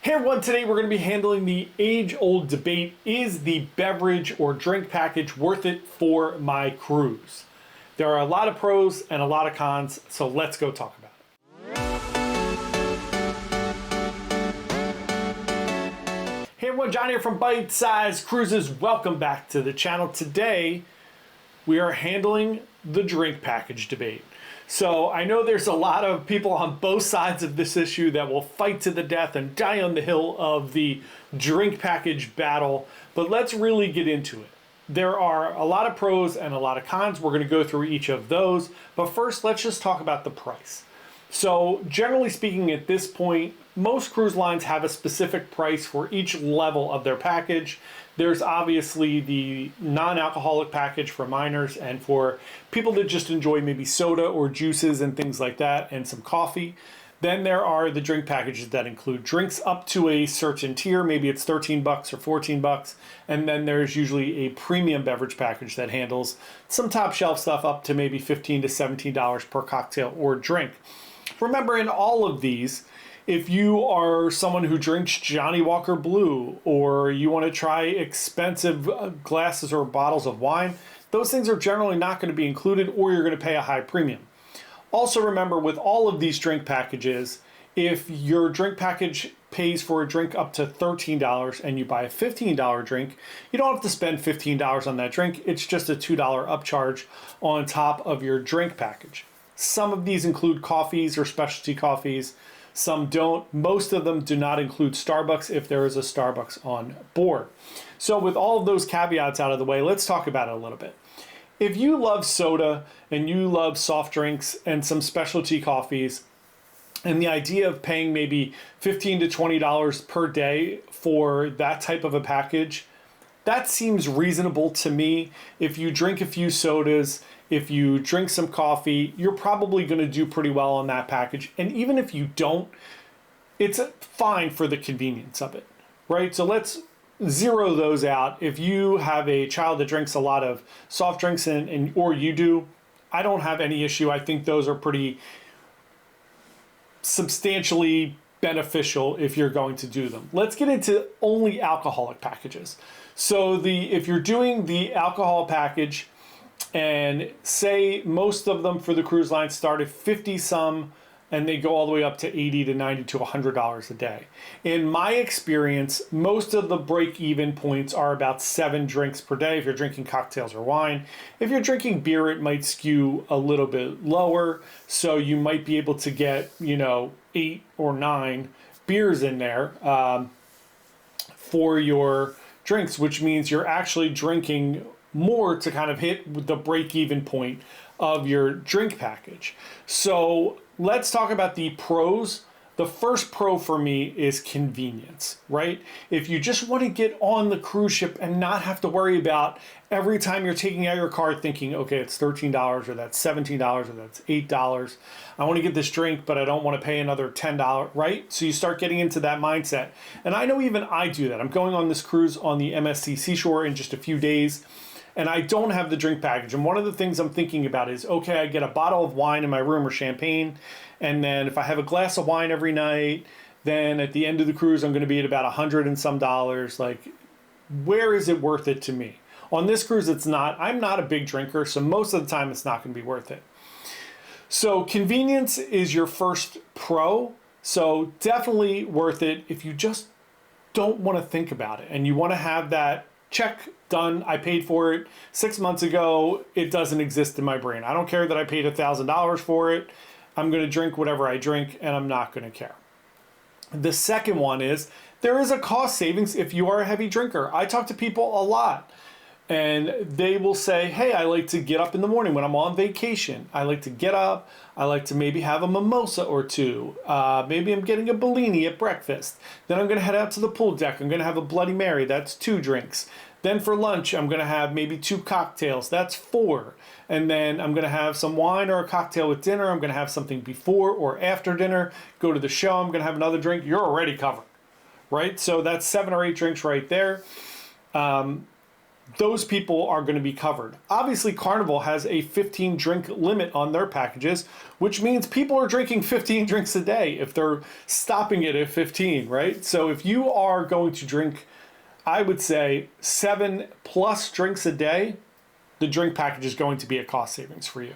Hey everyone, today we're going to be handling the age-old debate, is the beverage or drink package worth it for my cruise? There are a lot of pros and a lot of cons, so let's go talk about it. Hey everyone, John here from Bite Size Cruises. Welcome back to the channel. Today we are handling the drink package debate. So I know there's a lot of people on both sides of this issue that will fight to the death and die on the hill of the drink package battle, but let's really get into it. There are a lot of pros and a lot of cons. We're going to go through each of those, but first let's just talk about the price. So generally speaking, at this point, most cruise lines have a specific price for each level of their package. There's obviously the non-alcoholic package for minors and for people that just enjoy maybe soda or juices and things like that and some coffee. Then there are the drink packages that include drinks up to a certain tier, maybe it's 13 bucks or 14 bucks. And then there's usually a premium beverage package that handles some top shelf stuff up to maybe $15 to $17 per cocktail or drink. Remember, in all of these, if you are someone who drinks Johnny Walker Blue or you want to try expensive glasses or bottles of wine, those things are generally not going to be included, or you're going to pay a high premium. Also remember, with all of these drink packages, if your drink package pays for a drink up to $13 and you buy a $15 drink, you don't have to spend $15 on that drink. It's just a $2 upcharge on top of your drink package. Some of these include coffees or specialty coffees. Some don't. Most of them do not include Starbucks if there is a Starbucks on board. So with all of those caveats out of the way, let's talk about it a little bit. If you love soda and you love soft drinks and some specialty coffees, and the idea of paying maybe $15 to $20 per day for that type of a package, that seems reasonable to me. If you drink a few sodas, if you drink some coffee, you're probably going to do pretty well on that package. And even if you don't, it's fine for the convenience of it, right? So let's zero those out. If you have a child that drinks a lot of soft drinks or you do, I don't have any issue. I think those are pretty substantially beneficial if you're going to do them. Let's get into only alcoholic packages. So if you're doing the alcohol package, and say most of them for the cruise line start at 50 some and they go all the way up to 80 to 90 to $100 a day. In my experience, most of the break-even points are about 7 drinks per day if you're drinking cocktails or wine. If you're drinking beer, it might skew a little bit lower, so you might be able to get 8 or 9 beers in there for your drinks, which means you're actually drinking more to kind of hit the break-even point of your drink package. So let's talk about the pros. The first pro for me is convenience, right? If you just want to get on the cruise ship and not have to worry about every time you're taking out your card thinking, okay, it's $13 or that's $17 or that's $8. I want to get this drink, but I don't want to pay another $10, right? So you start getting into that mindset. And I know even I do that. I'm going on this cruise on the MSC Seashore in just a few days, and I don't have the drink package. And one of the things I'm thinking about is, okay, I get a bottle of wine in my room or champagne, and then if I have a glass of wine every night, then at the end of the cruise, I'm gonna be at about $100 and some dollars. Like, where is it worth it to me? On this cruise, it's not. I'm not a big drinker, so most of the time it's not gonna be worth it. So convenience is your first pro. So definitely worth it if you just don't wanna think about it and you wanna have that check done. I paid for it 6 months ago. It doesn't exist in my brain. I don't care that I paid $1,000 for it. I'm going to drink whatever I drink and I'm not going to care. The second one is there is a cost savings if you are a heavy drinker. I talk to people a lot and they will say, hey, I like to get up in the morning when I'm on vacation. I like to get up. I like to maybe have a mimosa or two. Maybe I'm getting a Bellini at breakfast. Then I'm going to head out to the pool deck. I'm going to have a Bloody Mary. That's 2 drinks. Then for lunch, I'm going to have maybe 2 cocktails. That's 4. And then I'm going to have some wine or a cocktail with dinner. I'm going to have something before or after dinner. Go to the show. I'm going to have another drink. You're already covered, right? So that's 7 or 8 drinks right there. those people are going to be covered. Obviously, Carnival has a 15 drink limit on their packages, which means people are drinking 15 drinks a day if they're stopping it at 15, right? So if you are going to drink, I would say 7+ drinks a day, the drink package is going to be a cost savings for you.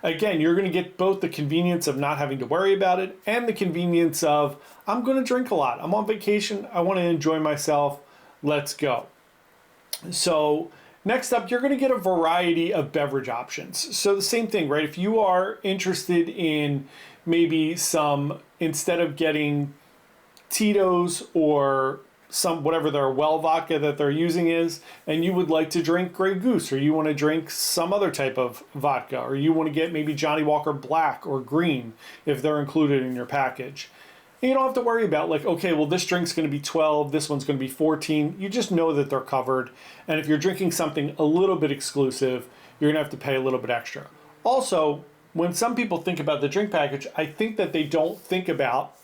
Again, you're going to get both the convenience of not having to worry about it and the convenience of, I'm going to drink a lot. I'm on vacation. I want to enjoy myself. Let's go. So next up, you're going to get a variety of beverage options. So the same thing, right? If you are interested in maybe some, instead of getting Tito's or some whatever their well vodka that they're using is, and you would like to drink Grey Goose, or you want to drink some other type of vodka, or you want to get maybe Johnny Walker Black or Green if they're included in your package. And you don't have to worry about like, okay, well this drink's going to be 12, this one's going to be 14. You just know that they're covered. And if you're drinking something a little bit exclusive, you're going to have to pay a little bit extra. Also, when some people think about the drink package, I think that they don't think about,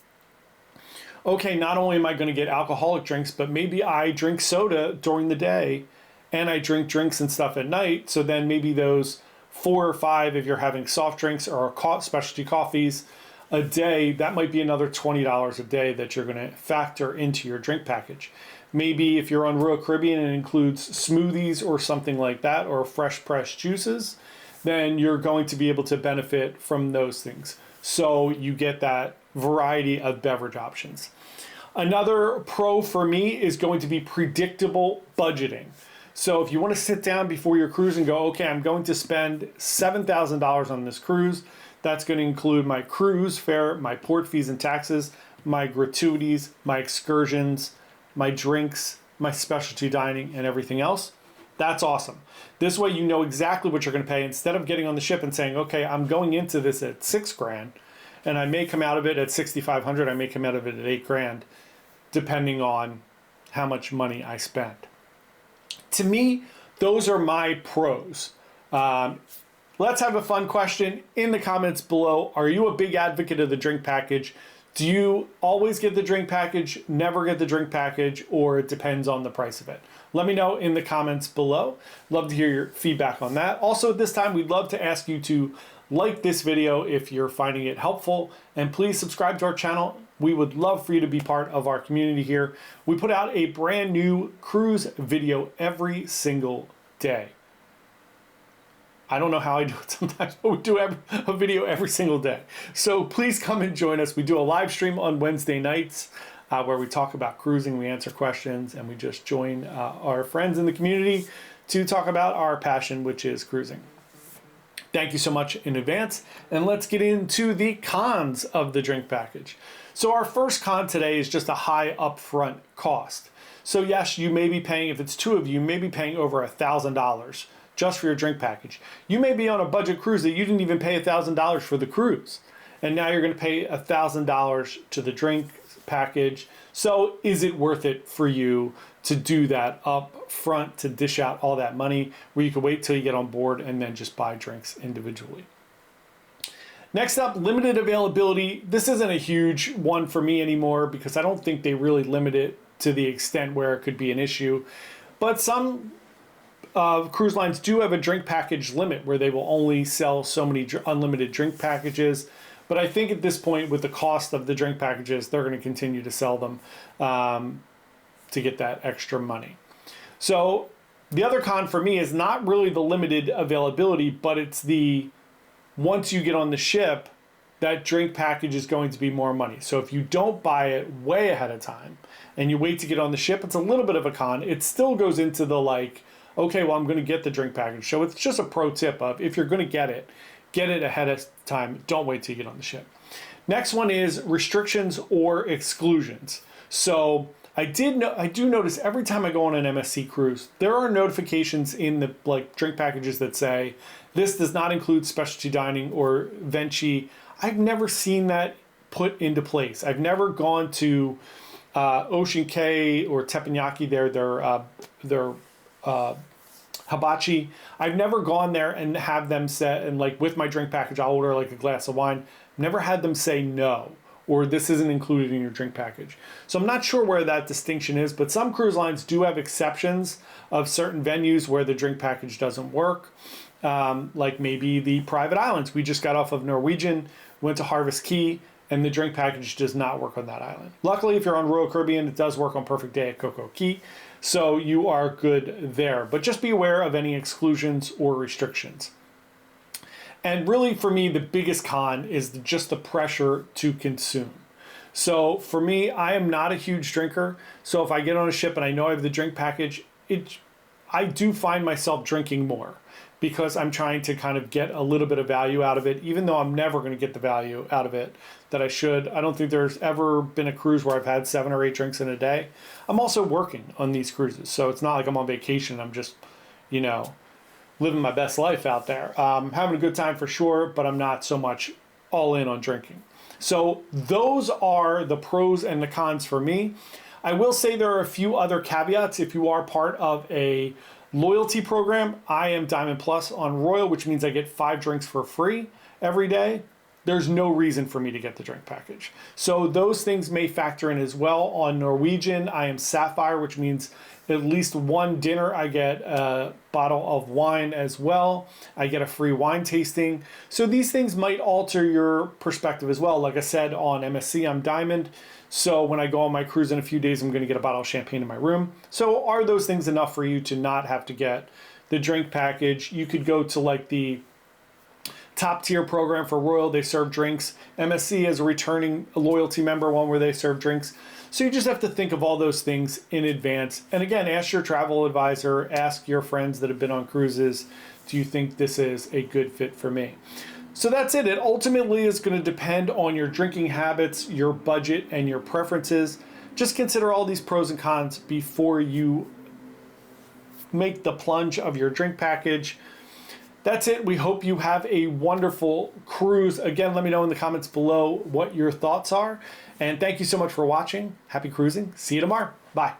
okay, not only am I going to get alcoholic drinks, but maybe I drink soda during the day and I drink drinks and stuff at night. So then maybe those 4 or 5, if you're having soft drinks or specialty coffees a day, that might be another $20 a day that you're going to factor into your drink package. Maybe if you're on Royal Caribbean and it includes smoothies or something like that, or fresh pressed juices, then you're going to be able to benefit from those things. So you get that variety of beverage options. Another pro for me is going to be predictable budgeting. So if you want to sit down before your cruise and go, okay, I'm going to spend $7,000 on this cruise, that's going to include my cruise fare, my port fees and taxes, my gratuities, my excursions, my drinks, my specialty dining, and everything else. That's awesome. This way you know exactly what you're going to pay instead of getting on the ship and saying, okay, I'm going into this at $6,000 and I may come out of it at $6,500, I may come out of it at $8,000, depending on how much money I spend. To me, those are my pros. Let's have a fun question in the comments below. Are you a big advocate of the drink package? Do you always get the drink package, never get the drink package, or it depends on the price of it? Let me know in the comments below. Love to hear your feedback on that. Also, at this time, we'd love to ask you to like this video if you're finding it helpful, and please subscribe to our channel. We would love for you to be part of our community here. We put out a brand new cruise video every single day. I don't know how I do it sometimes, but we do a video every single day. So please come and join us. We do a live stream on Wednesday nights where we talk about cruising, we answer questions, and we just join our friends in the community to talk about our passion, which is cruising. Thank you so much in advance, and let's get into the cons of the drink package. So our first con today is just a high upfront cost. So yes, you may be paying, if it's 2 of you, you may be paying over $1,000 just for your drink package. You may be on a budget cruise that you didn't even pay $1,000 for the cruise, and now you're going to pay $1,000 to the drink package. So is it worth it for you to do that up front, to dish out all that money, where you can wait till you get on board and then just buy drinks individually? Next up, limited availability. This isn't a huge one for me anymore because I don't think they really limit it to the extent where it could be an issue. But some cruise lines do have a drink package limit where they will only sell so many unlimited drink packages. But I think at this point, with the cost of the drink packages, they're going to continue to sell them to get that extra money. So the other con for me is not really the limited availability, but it's the, once you get on the ship, that drink package is going to be more money. So if you don't buy it way ahead of time and you wait to get on the ship, it's a little bit of a con. It still goes into the like, okay, well, I'm going to get the drink package. So it's just a pro tip of, if you're going to get it ahead of time. Don't wait till you get on the ship. Next one is restrictions or exclusions. So I do notice every time I go on an MSC cruise, there are notifications in the drink packages that say, this does not include specialty dining or Venchi. I've never seen that put into place. I've never gone to Ocean Cay or Teppanyaki, their hibachi. I've never gone there and have them set, and like with my drink package, I'll order like a glass of wine. Never had them say no or this isn't included in your drink package. So I'm not sure where that distinction is, but some cruise lines do have exceptions of certain venues where the drink package doesn't work. Like maybe the private islands. We just got off of Norwegian, went to Harvest Key, and the drink package does not work on that island. Luckily, if you're on Royal Caribbean, it does work on Perfect Day at Coco Key, so you are good there. But just be aware of any exclusions or restrictions. And really, for me, the biggest con is just the pressure to consume. So for me, I am not a huge drinker. So if I get on a ship and I know I have the drink package, I do find myself drinking more because I'm trying to kind of get a little bit of value out of it, even though I'm never going to get the value out of it that I should. I don't think there's ever been a cruise where I've had 7 or 8 drinks in a day. I'm also working on these cruises, so it's not like I'm on vacation. I'm just, living my best life out there. Having a good time for sure, but I'm not so much all in on drinking. So those are the pros and the cons for me. I will say there are a few other caveats. If you are part of a loyalty program, I am Diamond Plus on Royal, which means I get 5 drinks for free every day. There's no reason for me to get the drink package. So those things may factor in as well. On Norwegian, I am Sapphire, which means at least one dinner, I get a bottle of wine as well. I get a free wine tasting. So these things might alter your perspective as well. Like I said, on MSC, I'm Diamond. So when I go on my cruise in a few days, I'm going to get a bottle of champagne in my room. So are those things enough for you to not have to get the drink package? You could go to like the top tier program for Royal, they serve drinks. MSC is a returning loyalty member, one where they serve drinks. So you just have to think of all those things in advance. And again, ask your travel advisor, ask your friends that have been on cruises, do you think this is a good fit for me? So that's it. It ultimately is going to depend on your drinking habits, your budget, and your preferences. Just consider all these pros and cons before you make the plunge of your drink package. That's it. We hope you have a wonderful cruise. Again, let me know in the comments below what your thoughts are. And thank you so much for watching. Happy cruising. See you tomorrow. Bye.